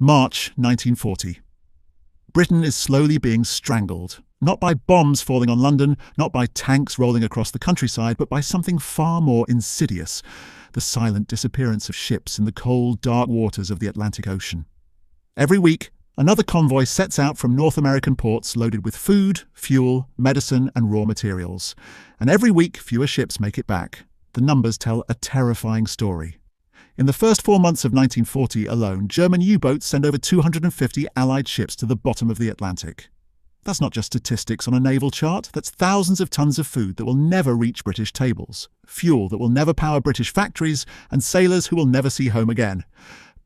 March 1940. Britain is slowly being strangled, not by bombs falling on London, not by tanks rolling across the countryside, but by something far more insidious: the silent disappearance of ships in the cold, dark waters of the Atlantic Ocean. Every week, another convoy sets out from North American ports loaded with food, fuel, medicine, and raw materials. And every week, fewer ships make it back. The numbers tell a terrifying story. In the first 4 months of 1940 alone, German U-boats sent over 250 Allied ships to the bottom of the Atlantic. That's not just statistics on a naval chart, that's thousands of tons of food that will never reach British tables, fuel that will never power British factories, and sailors who will never see home again.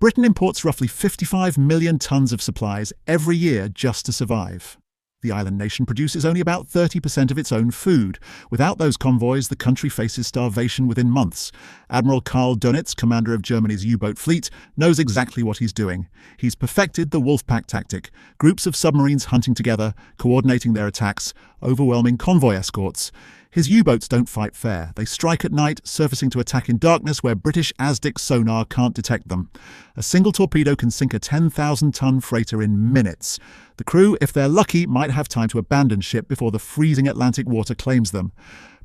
Britain imports roughly 55 million tons of supplies every year just to survive. The island nation produces only about 30% of its own food. Without those convoys, the country faces starvation within months. Admiral Karl Dönitz, commander of Germany's U-boat fleet, knows exactly what he's doing. He's perfected the wolf-pack tactic: groups of submarines hunting together, coordinating their attacks, overwhelming convoy escorts. His U-boats don't fight fair. They strike at night, surfacing to attack in darkness where British ASDIC sonar can't detect them. A single torpedo can sink a 10,000-ton freighter in minutes. The crew, if they're lucky, might have time to abandon ship before the freezing Atlantic water claims them.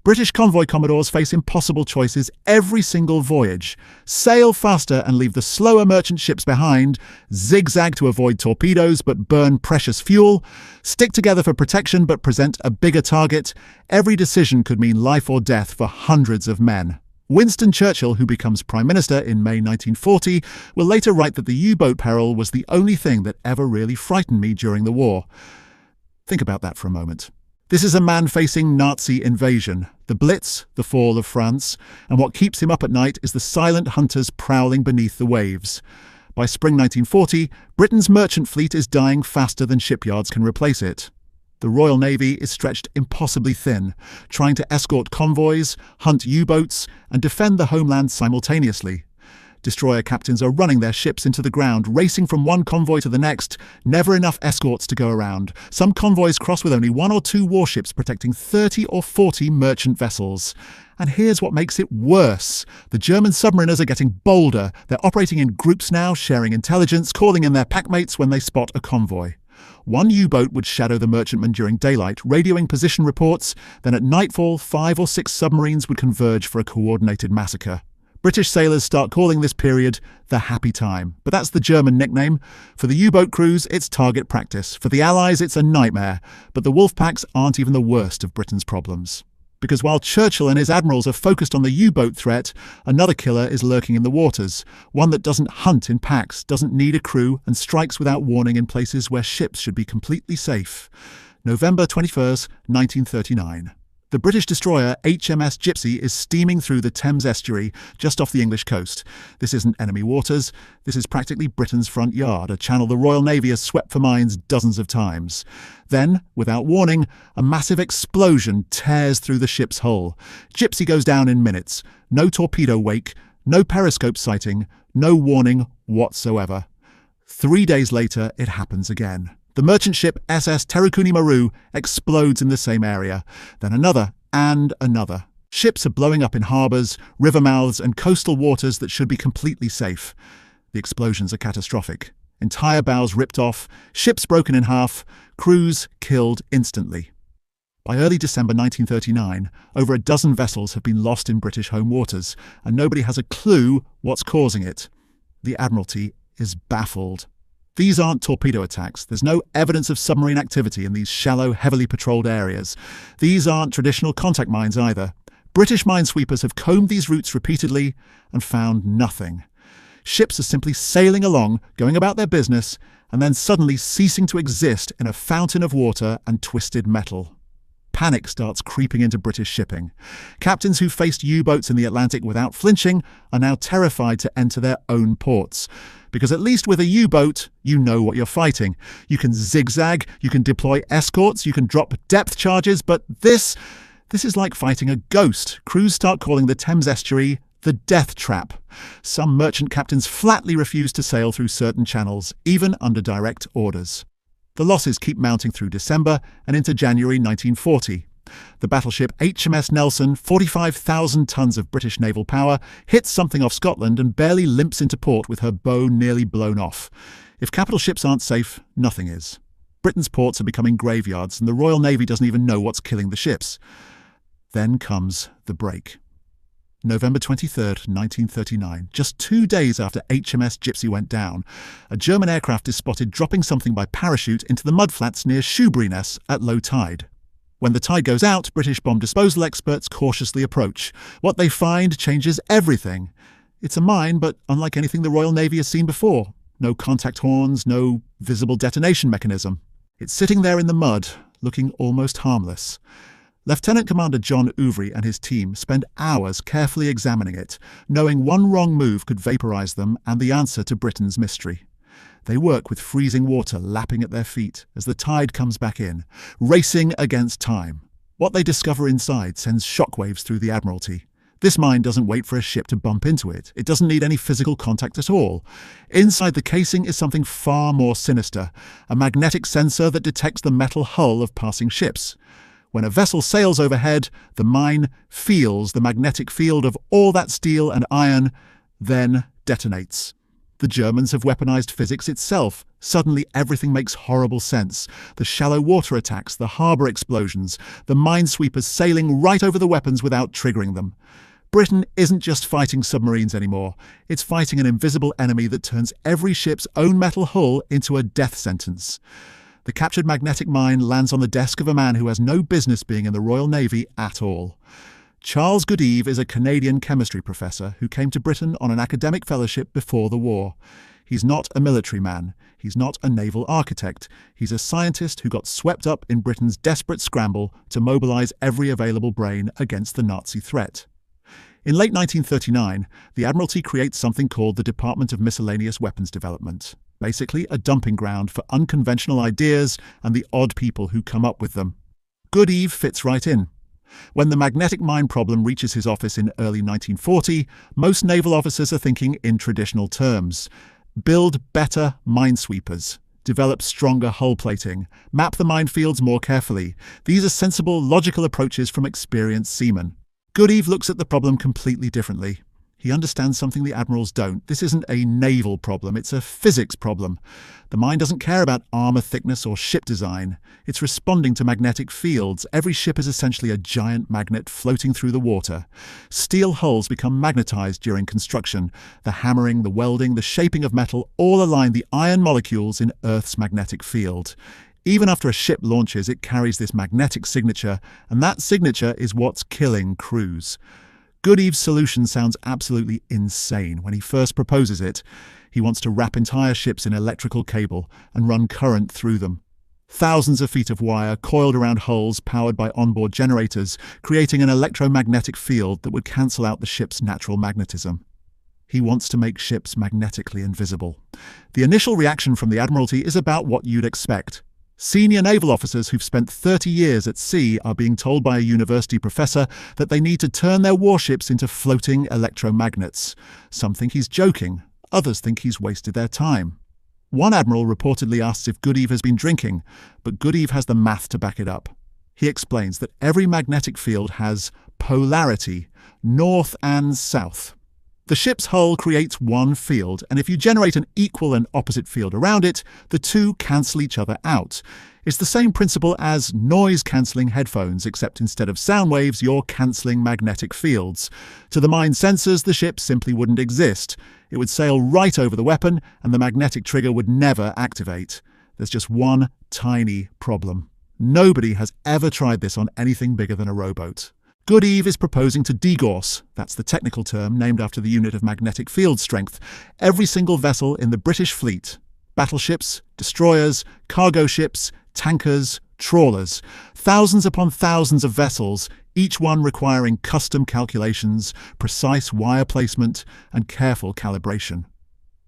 British convoy commodores face impossible choices every single voyage: sail faster and leave the slower merchant ships behind, zigzag to avoid torpedoes but burn precious fuel, stick together for protection but present a bigger target. Every decision could mean life or death for hundreds of men. Winston Churchill, who becomes Prime Minister in May 1940, will later write that the U-boat peril was the only thing that ever really frightened me during the war. Think about that for a moment. This is a man facing Nazi invasion, the Blitz, the fall of France, and what keeps him up at night is the silent hunters prowling beneath the waves. By spring 1940, Britain's merchant fleet is dying faster than shipyards can replace it. The Royal Navy is stretched impossibly thin, trying to escort convoys, hunt U-boats, and defend the homeland simultaneously. Destroyer captains are running their ships into the ground, racing from one convoy to the next. Never enough escorts to go around. Some convoys cross with only 1 or 2 warships protecting 30 or 40 merchant vessels. And here's what makes it worse. The German submariners are getting bolder. They're operating in groups now, sharing intelligence, calling in their packmates when they spot a convoy. One U-boat would shadow the merchantman during daylight, radioing position reports. Then at nightfall, 5 or 6 submarines would converge for a coordinated massacre. British sailors start calling this period the happy time, but that's the German nickname. For the U-boat crews, it's target practice. For the Allies, it's a nightmare. But the wolf packs aren't even the worst of Britain's problems. Because while Churchill and his admirals are focused on the U-boat threat, another killer is lurking in the waters, one that doesn't hunt in packs, doesn't need a crew, and strikes without warning in places where ships should be completely safe. November 21st, 1939. The British destroyer HMS Gypsy is steaming through the Thames estuary just off the English coast. This isn't enemy waters. This is practically Britain's front yard, a channel the Royal Navy has swept for mines dozens of times. Then, without warning, a massive explosion tears through the ship's hull. Gypsy goes down in minutes. No torpedo wake, no periscope sighting, no warning whatsoever. 3 days later, it happens again. The merchant ship SS Terukuni Maru explodes in the same area. Then another and another. Ships are blowing up in harbours, river mouths, and coastal waters that should be completely safe. The explosions are catastrophic. Entire bows ripped off, ships broken in half, crews killed instantly. By early December 1939, over a dozen vessels have been lost in British home waters, and nobody has a clue what's causing it. The Admiralty is baffled. These aren't torpedo attacks. There's no evidence of submarine activity in these shallow, heavily patrolled areas. These aren't traditional contact mines either. British minesweepers have combed these routes repeatedly and found nothing. Ships are simply sailing along, going about their business, and then suddenly ceasing to exist in a fountain of water and twisted metal. Panic starts creeping into British shipping. Captains who faced U-boats in the Atlantic without flinching are now terrified to enter their own ports. Because at least with a U-boat, you know what you're fighting. You can zigzag, you can deploy escorts, you can drop depth charges, but this is like fighting a ghost. Crews start calling the Thames estuary the death trap. Some merchant captains flatly refuse to sail through certain channels, even under direct orders. The losses keep mounting through December and into January 1940. The battleship HMS Nelson, 45,000 tons of British naval power, hits something off Scotland and barely limps into port with her bow nearly blown off. If capital ships aren't safe, nothing is. Britain's ports are becoming graveyards, and the Royal Navy doesn't even know what's killing the ships. Then comes the break. November 23rd, 1939, just 2 days after HMS Gypsy went down, a German aircraft is spotted dropping something by parachute into the mudflats near Submarines at low tide. When the tide goes out, British bomb disposal experts cautiously approach. What they find changes everything. It's a mine, but unlike anything the Royal Navy has seen before. No contact horns, no visible detonation mechanism. It's sitting there in the mud, looking almost harmless. Lieutenant Commander John Ouvry and his team spend hours carefully examining it, knowing one wrong move could vaporize them and the answer to Britain's mystery. They work with freezing water lapping at their feet as the tide comes back in, racing against time. What they discover inside sends shockwaves through the Admiralty. This mine doesn't wait for a ship to bump into it. It doesn't need any physical contact at all. Inside the casing is something far more sinister, a magnetic sensor that detects the metal hull of passing ships. When a vessel sails overhead, the mine feels the magnetic field of all that steel and iron, then detonates. The Germans have weaponized physics itself. Suddenly everything makes horrible sense. The shallow water attacks, the harbour explosions, the minesweepers sailing right over the weapons without triggering them. Britain isn't just fighting submarines anymore. It's fighting an invisible enemy that turns every ship's own metal hull into a death sentence. The captured magnetic mine lands on the desk of a man who has no business being in the Royal Navy at all. Charles Goodeve is a Canadian chemistry professor who came to Britain on an academic fellowship before the war. He's not a military man. He's not a naval architect. He's a scientist who got swept up in Britain's desperate scramble to mobilize every available brain against the Nazi threat. In late 1939, the Admiralty creates something called the Department of Miscellaneous Weapons Development. Basically a dumping ground for unconventional ideas and the odd people who come up with them. Goodeve fits right in. When the magnetic mine problem reaches his office in early 1940, most naval officers are thinking in traditional terms. Build better minesweepers. Develop stronger hull plating. Map the minefields more carefully. These are sensible, logical approaches from experienced seamen. Goodeve looks at the problem completely differently. He understands something the admirals don't. This isn't a naval problem, it's a physics problem. The mine doesn't care about armour thickness or ship design. It's responding to magnetic fields. Every ship is essentially a giant magnet floating through the water. Steel hulls become magnetised during construction. The hammering, the welding, the shaping of metal all align the iron molecules in Earth's magnetic field. Even after a ship launches, it carries this magnetic signature, and that signature is what's killing crews. Goodeve's solution sounds absolutely insane when he first proposes it. He wants to wrap entire ships in electrical cable and run current through them. Thousands of feet of wire coiled around hulls powered by onboard generators, creating an electromagnetic field that would cancel out the ship's natural magnetism. He wants to make ships magnetically invisible. The initial reaction from the Admiralty is about what you'd expect. Senior naval officers who've spent 30 years at sea are being told by a university professor that they need to turn their warships into floating electromagnets. Some think he's joking, others think he's wasted their time. One admiral reportedly asks if Goodeve has been drinking, but Goodeve has the math to back it up. He explains that every magnetic field has polarity, north and south. The ship's hull creates one field, and if you generate an equal and opposite field around it, the two cancel each other out. It's the same principle as noise-cancelling headphones, except instead of sound waves, you're cancelling magnetic fields. To the mine sensors, the ship simply wouldn't exist. It would sail right over the weapon, and the magnetic trigger would never activate. There's just one tiny problem. Nobody has ever tried this on anything bigger than a rowboat. Goodeve is proposing to degauss, that's the technical term named after the unit of magnetic field strength, every single vessel in the British fleet. Battleships, destroyers, cargo ships, tankers, trawlers. Thousands upon thousands of vessels, each one requiring custom calculations, precise wire placement, and careful calibration.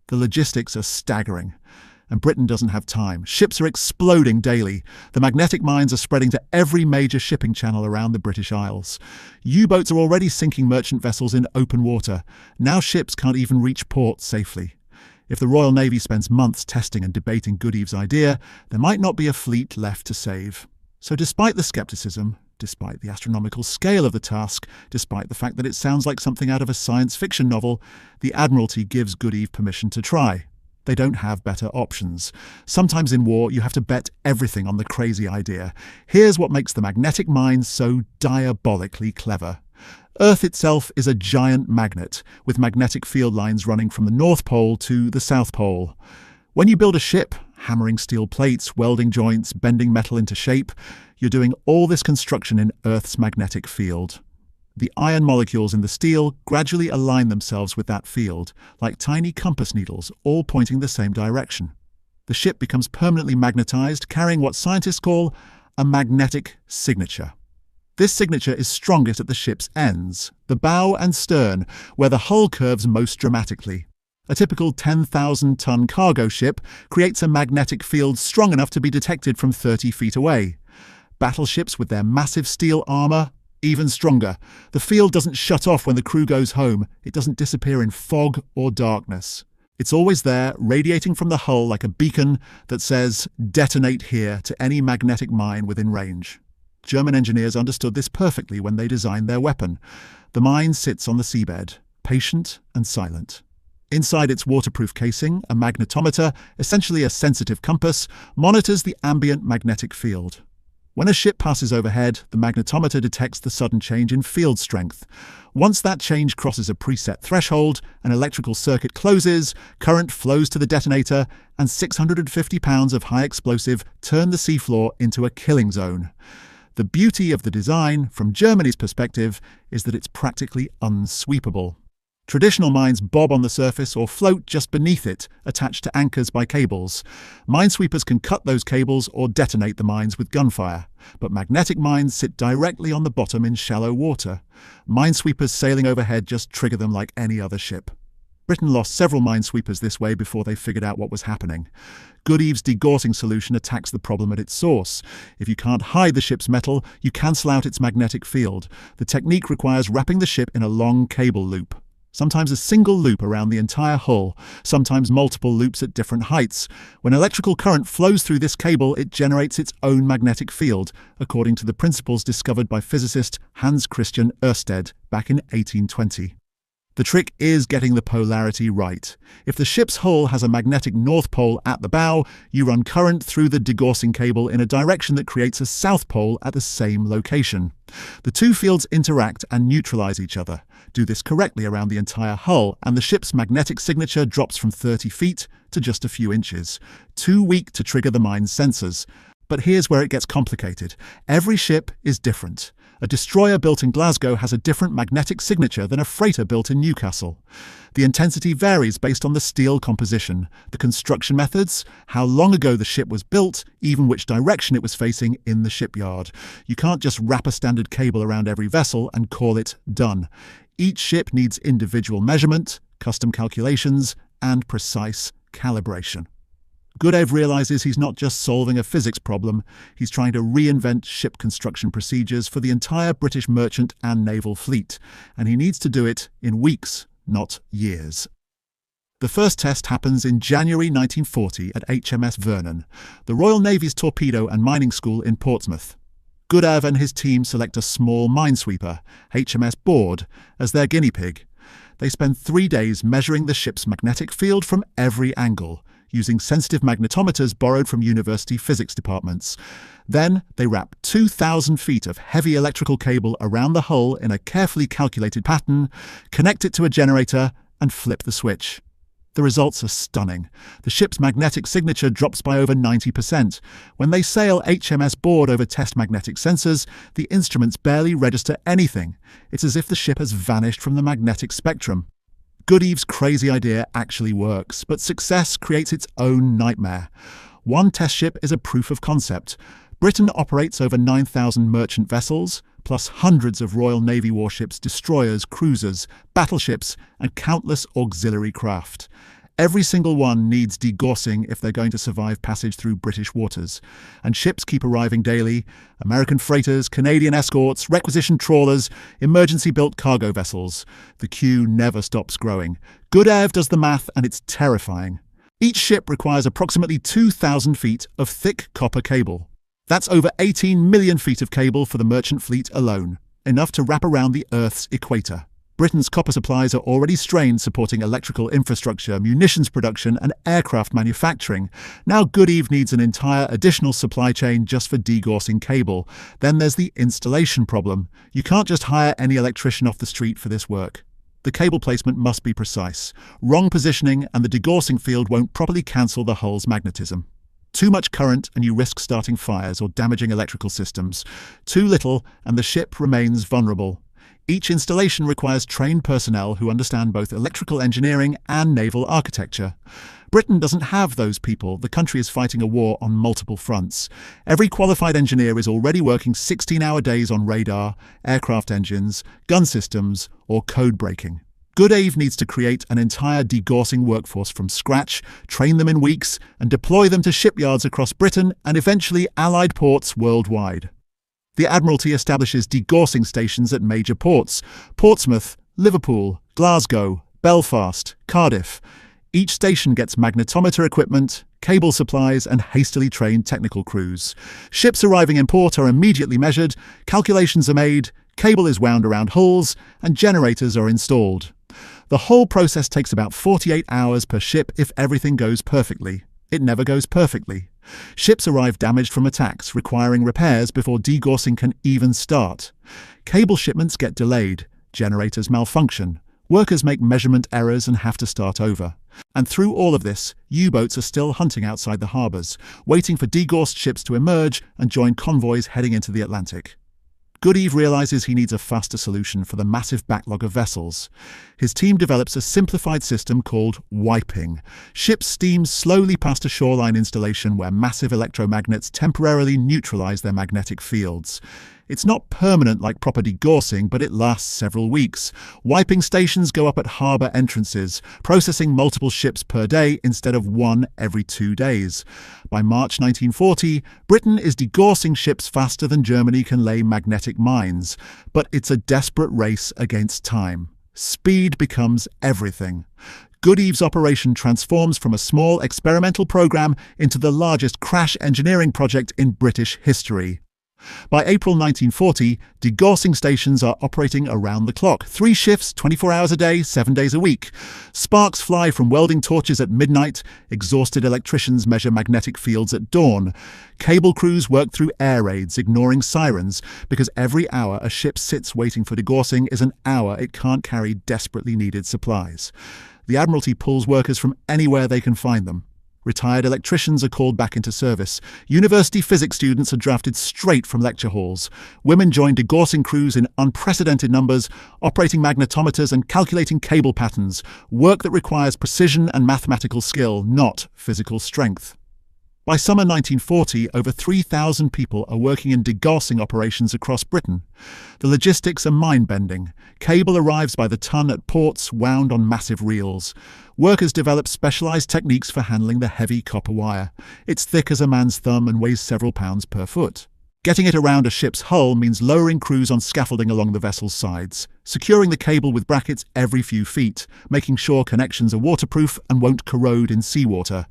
The logistics are staggering. And Britain doesn't have time. Ships are exploding daily. The magnetic mines are spreading to every major shipping channel around the British Isles. U-boats are already sinking merchant vessels in open water. Now ships can't even reach port safely. If the Royal Navy spends months testing and debating Goodeve's idea, there might not be a fleet left to save. So despite the scepticism, despite the astronomical scale of the task, despite the fact that it sounds like something out of a science fiction novel, the Admiralty gives Goodeve permission to try. They don't have better options. Sometimes in war, you have to bet everything on the crazy idea. Here's what makes the magnetic mine so diabolically clever. Earth itself is a giant magnet, with magnetic field lines running from the North Pole to the South Pole. When you build a ship, hammering steel plates, welding joints, bending metal into shape, you're doing all this construction in Earth's magnetic field. The iron molecules in the steel gradually align themselves with that field, like tiny compass needles, all pointing the same direction. The ship becomes permanently magnetized, carrying what scientists call a magnetic signature. This signature is strongest at the ship's ends, the bow and stern, where the hull curves most dramatically. A typical 10,000-ton cargo ship creates a magnetic field strong enough to be detected from 30 feet away. Battleships with their massive steel armor, even stronger. The field doesn't shut off when the crew goes home. It doesn't disappear in fog or darkness. It's always there, radiating from the hull like a beacon that says, "Detonate here," to any magnetic mine within range. German engineers understood this perfectly when they designed their weapon. The mine sits on the seabed, patient and silent. Inside its waterproof casing, a magnetometer, essentially a sensitive compass, monitors the ambient magnetic field. When a ship passes overhead, the magnetometer detects the sudden change in field strength. Once that change crosses a preset threshold, an electrical circuit closes, current flows to the detonator, and 650 pounds of high explosive turn the seafloor into a killing zone. The beauty of the design, from Germany's perspective, is that it's practically unsweepable. Traditional mines bob on the surface or float just beneath it, attached to anchors by cables. Minesweepers can cut those cables or detonate the mines with gunfire, but magnetic mines sit directly on the bottom in shallow water. Minesweepers sailing overhead just trigger them like any other ship. Britain lost several minesweepers this way before they figured out what was happening. Goodeve's degaussing solution attacks the problem at its source. If you can't hide the ship's metal, you cancel out its magnetic field. The technique requires wrapping the ship in a long cable loop. Sometimes a single loop around the entire hull, sometimes multiple loops at different heights. When electrical current flows through this cable, it generates its own magnetic field, according to the principles discovered by physicist Hans Christian Ørsted back in 1820. The trick is getting the polarity right. If the ship's hull has a magnetic north pole at the bow, you run current through the degaussing cable in a direction that creates a south pole at the same location. The two fields interact and neutralize each other. Do this correctly around the entire hull, and the ship's magnetic signature drops from 30 feet to just a few inches. Too weak to trigger the mine's sensors. But here's where it gets complicated. Every ship is different. A destroyer built in Glasgow has a different magnetic signature than a freighter built in Newcastle. The intensity varies based on the steel composition, the construction methods, how long ago the ship was built, even which direction it was facing in the shipyard. You can't just wrap a standard cable around every vessel and call it done. Each ship needs individual measurement, custom calculations, and precise calibration. Goodeve realizes he's not just solving a physics problem, he's trying to reinvent ship construction procedures for the entire British merchant and naval fleet, and he needs to do it in weeks, not years. The first test happens in January 1940 at HMS Vernon, the Royal Navy's torpedo and mining school in Portsmouth. Goodeve and his team select a small minesweeper, HMS Board, as their guinea pig. They spend 3 days measuring the ship's magnetic field from every angle, using sensitive magnetometers borrowed from university physics departments. Then they wrap 2,000 feet of heavy electrical cable around the hull in a carefully calculated pattern, connect it to a generator, and flip the switch. The results are stunning. The ship's magnetic signature drops by over 90%. When they sail HMS Board over test magnetic sensors, the instruments barely register anything. It's as if the ship has vanished from the magnetic spectrum. Goodeve's crazy idea actually works, but success creates its own nightmare. One test ship is a proof of concept. Britain operates over 9,000 merchant vessels, plus hundreds of Royal Navy warships, destroyers, cruisers, battleships, and countless auxiliary craft. Every single one needs degaussing if they're going to survive passage through British waters. And ships keep arriving daily: American freighters, Canadian escorts, requisition trawlers, emergency-built cargo vessels. The queue never stops growing. Goodeve does the math, and it's terrifying. Each ship requires approximately 2,000 feet of thick copper cable. That's over 18 million feet of cable for the merchant fleet alone, enough to wrap around the Earth's equator. Britain's copper supplies are already strained, supporting electrical infrastructure, munitions production, and aircraft manufacturing. Now Goodeve needs an entire additional supply chain just for degaussing cable. Then there's the installation problem. You can't just hire any electrician off the street for this work. The cable placement must be precise. Wrong positioning and the degaussing field won't properly cancel the hull's magnetism. Too much current and you risk starting fires or damaging electrical systems. Too little and the ship remains vulnerable. Each installation requires trained personnel who understand both electrical engineering and naval architecture. Britain doesn't have those people. The country is fighting a war on multiple fronts. Every qualified engineer is already working 16-hour days on radar, aircraft engines, gun systems, or code breaking. Goodeve needs to create an entire degaussing workforce from scratch, train them in weeks, and deploy them to shipyards across Britain and eventually Allied ports worldwide. The Admiralty establishes degaussing stations at major ports: Portsmouth, Liverpool, Glasgow, Belfast, Cardiff. Each station gets magnetometer equipment, cable supplies, and hastily trained technical crews. Ships arriving in port are immediately measured, calculations are made, cable is wound around hulls, and generators are installed. The whole process takes about 48 hours per ship if everything goes perfectly. It never goes perfectly. Ships arrive damaged from attacks, requiring repairs before degaussing can even start. Cable shipments get delayed, generators malfunction, workers make measurement errors and have to start over. And through all of this, U-boats are still hunting outside the harbours, waiting for degaussed ships to emerge and join convoys heading into the Atlantic. Goodeve realizes he needs a faster solution for the massive backlog of vessels. His team develops a simplified system called wiping. Ships steam slowly past a shoreline installation where massive electromagnets temporarily neutralize their magnetic fields. It's not permanent like proper degaussing, but it lasts several weeks. Wiping stations go up at harbour entrances, processing multiple ships per day instead of one every 2 days. By March 1940, Britain is degaussing ships faster than Germany can lay magnetic mines. But it's a desperate race against time. Speed becomes everything. Goodeve's operation transforms from a small experimental program into the largest crash engineering project in British history. By April 1940, degaussing stations are operating around the clock. 3 shifts, 24 hours a day, 7 days a week. Sparks fly from welding torches at midnight. Exhausted electricians measure magnetic fields at dawn. Cable crews work through air raids, ignoring sirens, because every hour a ship sits waiting for degaussing is an hour it can't carry desperately needed supplies. The Admiralty pulls workers from anywhere they can find them. Retired electricians are called back into service. University physics students are drafted straight from lecture halls. Women join degaussing crews in unprecedented numbers, operating magnetometers and calculating cable patterns, work that requires precision and mathematical skill, not physical strength. By summer 1940, over 3,000 people are working in degaussing operations across Britain. The logistics are mind-bending. Cable arrives by the ton at ports wound on massive reels. Workers develop specialized techniques for handling the heavy copper wire. It's thick as a man's thumb and weighs several pounds per foot. Getting it around a ship's hull means lowering crews on scaffolding along the vessel's sides, securing the cable with brackets every few feet, making sure connections are waterproof and won't corrode in seawater.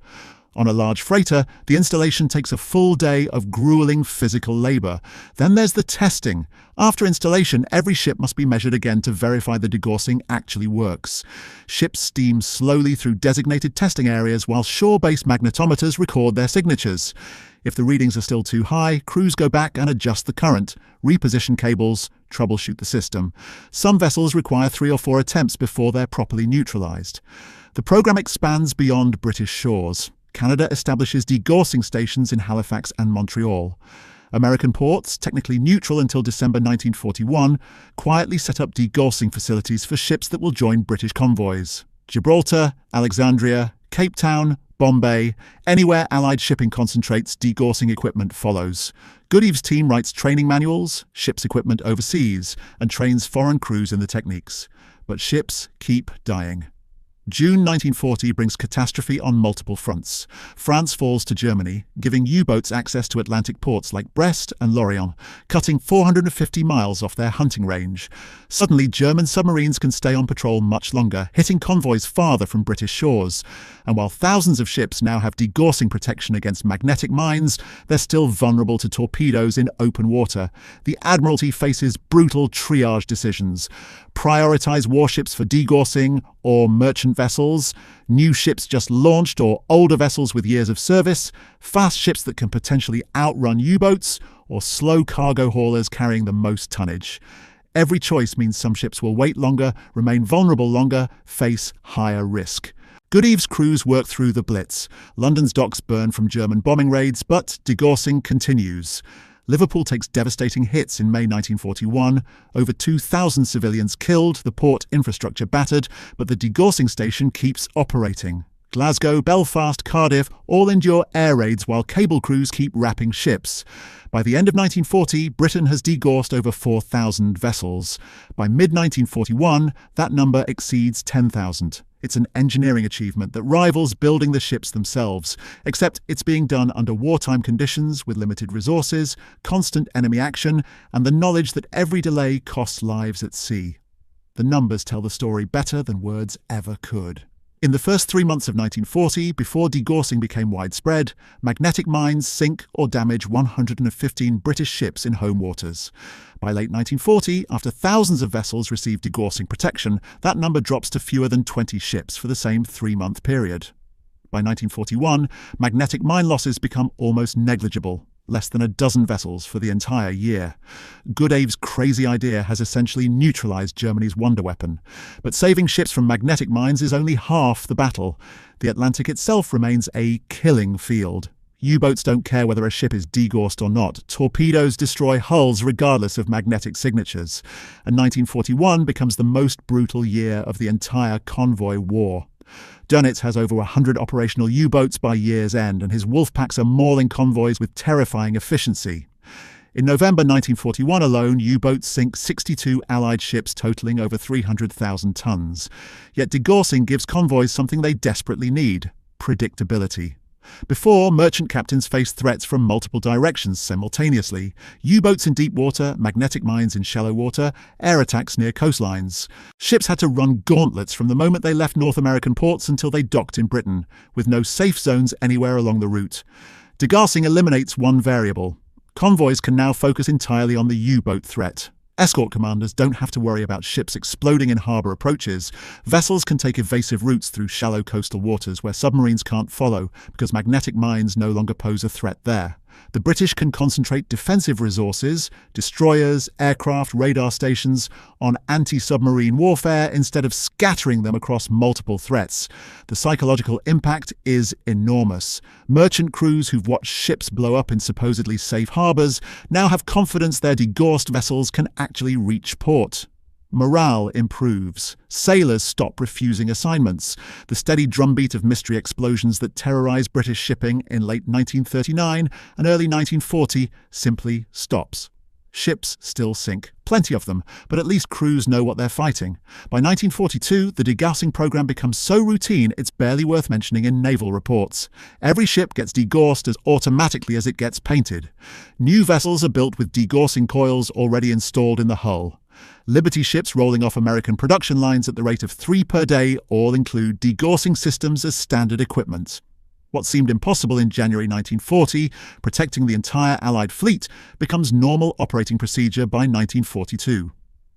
On a large freighter, the installation takes a full day of grueling physical labor. Then there's the testing. After installation, every ship must be measured again to verify the degaussing actually works. Ships steam slowly through designated testing areas while shore-based magnetometers record their signatures. If the readings are still too high, crews go back and adjust the current, reposition cables, troubleshoot the system. Some vessels require 3 or 4 attempts before they're properly neutralized. The program expands beyond British shores. Canada establishes degaussing stations in Halifax and Montreal. American ports, technically neutral until December 1941, quietly set up degaussing facilities for ships that will join British convoys. Gibraltar, Alexandria, Cape Town, Bombay, anywhere Allied shipping concentrates, degaussing equipment follows. Goodeve's team writes training manuals, ships equipment overseas, and trains foreign crews in the techniques. But ships keep dying. June 1940 brings catastrophe on multiple fronts. France falls to Germany, giving U-boats access to Atlantic ports like Brest and Lorient, cutting 450 miles off their hunting range. Suddenly, German submarines can stay on patrol much longer, hitting convoys farther from British shores. And while thousands of ships now have degaussing protection against magnetic mines, they're still vulnerable to torpedoes in open water. The Admiralty faces brutal triage decisions. Prioritize warships for degaussing or merchant vessels, new ships just launched or older vessels with years of service, fast ships that can potentially outrun U-boats, or slow cargo haulers carrying the most tonnage. Every choice means some ships will wait longer, remain vulnerable longer, face higher risk. Goodeve's crews work through the Blitz. London's docks burn from German bombing raids, but degaussing continues. Liverpool takes devastating hits in May 1941. Over 2,000 civilians killed, the port infrastructure battered, but the degaussing station keeps operating. Glasgow, Belfast, Cardiff all endure air raids while cable crews keep wrapping ships. By the end of 1940, Britain has degaussed over 4,000 vessels. By mid-1941, that number exceeds 10,000. It's an engineering achievement that rivals building the ships themselves, except it's being done under wartime conditions with limited resources, constant enemy action, and the knowledge that every delay costs lives at sea. The numbers tell the story better than words ever could. In the first 3 months of 1940, before degaussing became widespread, magnetic mines sink or damage 115 British ships in home waters. By late 1940, after thousands of vessels received degaussing protection, that number drops to fewer than 20 ships for the same 3-month period. By 1941, magnetic mine losses become almost negligible, less than a dozen vessels for the entire year. Goodeve's crazy idea has essentially neutralized Germany's wonder weapon. But saving ships from magnetic mines is only half the battle. The Atlantic itself remains a killing field. U-boats don't care whether a ship is degaussed or not. Torpedoes destroy hulls regardless of magnetic signatures. And 1941 becomes the most brutal year of the entire convoy war. Dönitz has over 100 operational U-boats by year's end, and his wolf packs are mauling convoys with terrifying efficiency. In November 1941 alone, U-boats sink 62 Allied ships totaling over 300,000 tons. Yet degaussing gives convoys something they desperately need: predictability. Before, merchant captains faced threats from multiple directions simultaneously: U-boats in deep water, magnetic mines in shallow water, air attacks near coastlines. Ships had to run gauntlets from the moment they left North American ports until they docked in Britain, with no safe zones anywhere along the route. Degaussing eliminates one variable. Convoys can now focus entirely on the U-boat threat. Escort commanders don't have to worry about ships exploding in harbour approaches. Vessels can take evasive routes through shallow coastal waters where submarines can't follow, because magnetic mines no longer pose a threat there. The British can concentrate defensive resources, destroyers, aircraft, radar stations, on anti-submarine warfare instead of scattering them across multiple threats. The psychological impact is enormous. Merchant crews who've watched ships blow up in supposedly safe harbours now have confidence their degaussed vessels can actually reach port. Morale improves. Sailors stop refusing assignments. The steady drumbeat of mystery explosions that terrorised British shipping in late 1939 and early 1940 simply stops. Ships still sink, plenty of them, but at least crews know what they're fighting. By 1942, the degaussing program becomes so routine it's barely worth mentioning in naval reports. Every ship gets degaussed as automatically as it gets painted. New vessels are built with degaussing coils already installed in the hull. Liberty ships rolling off American production lines at the rate of 3 per day all include degaussing systems as standard equipment. What seemed impossible in January 1940, protecting the entire Allied fleet, becomes normal operating procedure by 1942.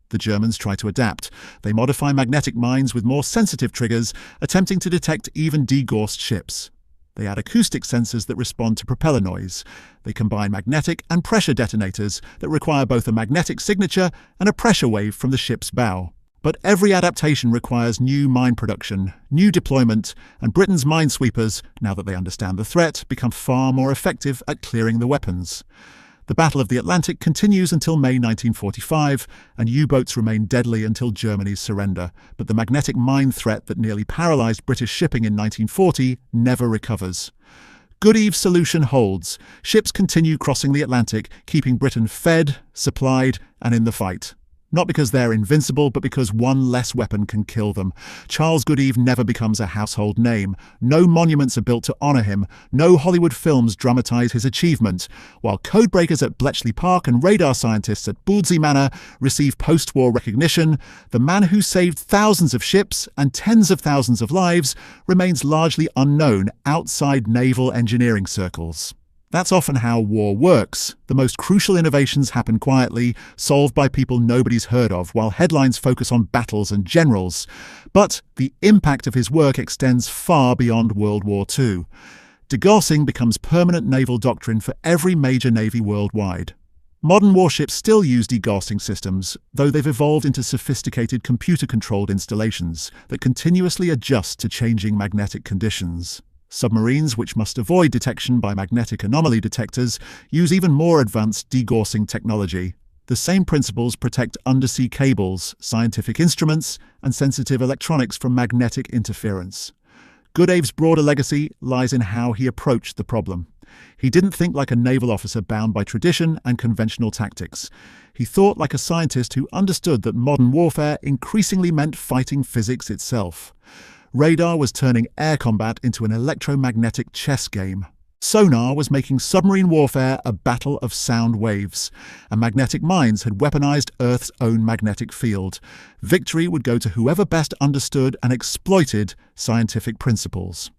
The Germans try to adapt. They modify magnetic mines with more sensitive triggers, attempting to detect even degaussed ships. They add acoustic sensors that respond to propeller noise. They combine magnetic and pressure detonators that require both a magnetic signature and a pressure wave from the ship's bow. But every adaptation requires new mine production, new deployment, and Britain's minesweepers, now that they understand the threat, become far more effective at clearing the weapons. The Battle of the Atlantic continues until May 1945, and U-boats remain deadly until Germany's surrender. But the magnetic mine threat that nearly paralysed British shipping in 1940 never recovers. Goodeve's solution holds. Ships continue crossing the Atlantic, keeping Britain fed, supplied, and in the fight. Not because they're invincible, but because one less weapon can kill them. Charles Goodeve never becomes a household name. No monuments are built to honor him. No Hollywood films dramatize his achievement. While codebreakers at Bletchley Park and radar scientists at Bawdsey Manor receive post-war recognition, the man who saved thousands of ships and tens of thousands of lives remains largely unknown outside naval engineering circles. That's often how war works. The most crucial innovations happen quietly, solved by people nobody's heard of, while headlines focus on battles and generals. But the impact of his work extends far beyond World War II. Degaussing becomes permanent naval doctrine for every major navy worldwide. Modern warships still use degaussing systems, though they've evolved into sophisticated computer-controlled installations that continuously adjust to changing magnetic conditions. Submarines, which must avoid detection by magnetic anomaly detectors, use even more advanced degaussing technology. The same principles protect undersea cables, scientific instruments, and sensitive electronics from magnetic interference. Goodeve's broader legacy lies in how he approached the problem. He didn't think like a naval officer bound by tradition and conventional tactics. He thought like a scientist who understood that modern warfare increasingly meant fighting physics itself. Radar was turning air combat into an electromagnetic chess game. Sonar was making submarine warfare a battle of sound waves, and magnetic mines had weaponized Earth's own magnetic field. Victory would go to whoever best understood and exploited scientific principles.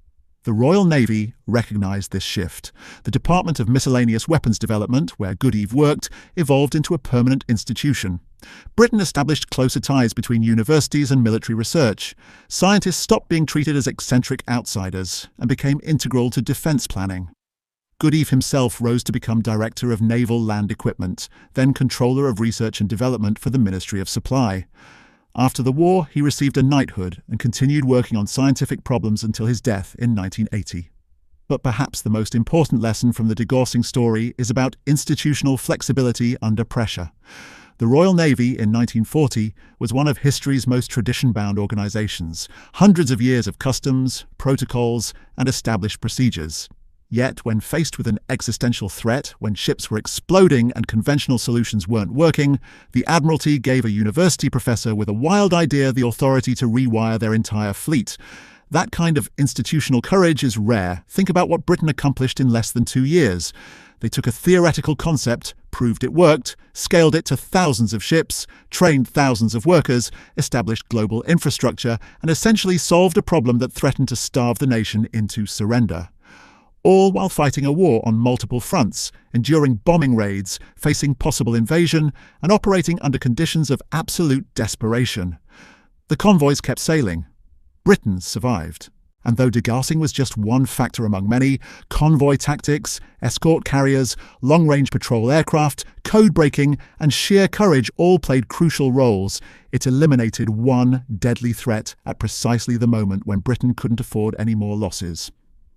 The Royal Navy recognized this shift. The Department of Miscellaneous Weapons Development, where Goodeve worked, evolved into a permanent institution. Britain established closer ties between universities and military research. Scientists stopped being treated as eccentric outsiders and became integral to defense planning. Goodeve himself rose to become Director of Naval Land Equipment, then Controller of Research and Development for the Ministry of Supply. After the war, he received a knighthood and continued working on scientific problems until his death in 1980. But perhaps the most important lesson from the degaussing story is about institutional flexibility under pressure. The Royal Navy in 1940 was one of history's most tradition-bound organizations, hundreds of years of customs, protocols, and established procedures. Yet, when faced with an existential threat, when ships were exploding and conventional solutions weren't working, the Admiralty gave a university professor with a wild idea the authority to rewire their entire fleet. That kind of institutional courage is rare. Think about what Britain accomplished in less than 2 years. They took a theoretical concept, proved it worked, scaled it to thousands of ships, trained thousands of workers, established global infrastructure, and essentially solved a problem that threatened to starve the nation into surrender. All while fighting a war on multiple fronts, enduring bombing raids, facing possible invasion, and operating under conditions of absolute desperation. The convoys kept sailing. Britain survived. And though degaussing was just one factor among many, convoy tactics, escort carriers, long-range patrol aircraft, code-breaking, and sheer courage all played crucial roles. It eliminated one deadly threat at precisely the moment when Britain couldn't afford any more losses.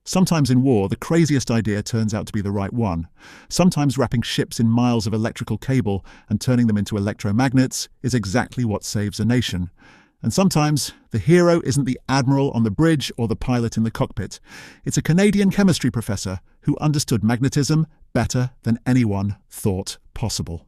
Sometimes in war, the craziest idea turns out to be the right one. Sometimes wrapping ships in miles of electrical cable and turning them into electromagnets is exactly what saves a nation. And sometimes the hero isn't the admiral on the bridge or the pilot in the cockpit. It's a Canadian chemistry professor who understood magnetism better than anyone thought possible.